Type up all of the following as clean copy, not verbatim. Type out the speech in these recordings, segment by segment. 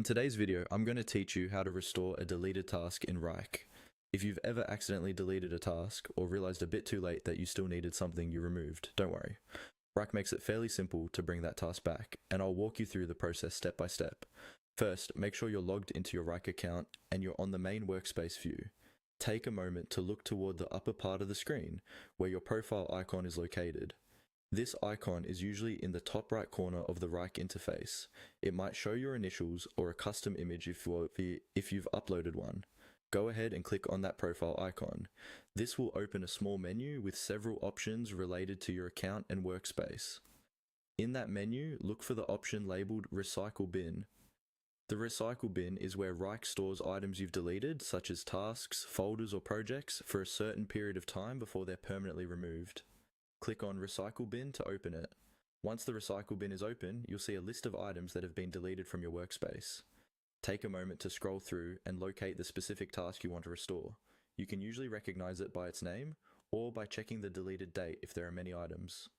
In today's video, I'm going to teach you how to restore a deleted task in Wrike. If you've ever accidentally deleted a task or realized a bit too late that you still needed something you removed, don't worry. Wrike makes it fairly simple to bring that task back, and I'll walk you through the process step by step. First, make sure you're logged into your Wrike account and you're on the main workspace view. Take a moment to look toward the upper part of the screen where your profile icon is located. This icon is usually in the top right corner of the Wrike interface. It might show your initials or a custom image if you've uploaded one. Go ahead and click on that profile icon. This will open a small menu with several options related to your account and workspace. In that menu, look for the option labeled Recycle Bin. The Recycle Bin is where Wrike stores items you've deleted, such as tasks, folders, or projects, for a certain period of time before they're permanently removed. Click on Recycle Bin to open it. Once the Recycle Bin is open, you'll see a list of items that have been deleted from your workspace. Take a moment to scroll through and locate the specific task you want to restore. You can usually recognize it by its name, or by checking the deleted date if there are many items.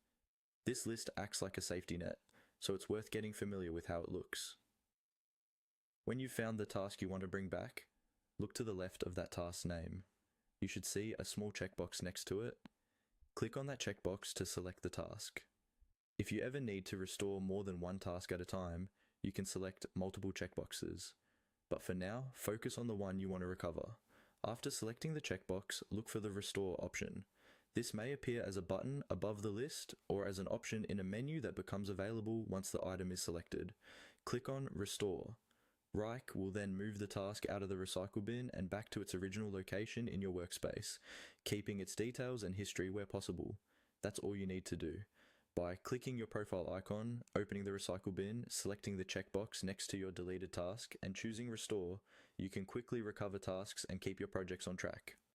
This list acts like a safety net, so it's worth getting familiar with how it looks. When you've found the task you want to bring back, look to the left of that task's name. You should see a small checkbox next to it. Click on that checkbox to select the task. If you ever need to restore more than one task at a time, you can select multiple checkboxes. But for now, focus on the one you want to recover. After selecting the checkbox, look for the Restore option. This may appear as a button above the list or as an option in a menu that becomes available once the item is selected. Click on Restore. Wrike will then move the task out of the recycle bin and back to its original location in your workspace, keeping its details and history where possible. That's all you need to do. By clicking your profile icon, opening the recycle bin, selecting the checkbox next to your deleted task, and choosing Restore, you can quickly recover tasks and keep your projects on track.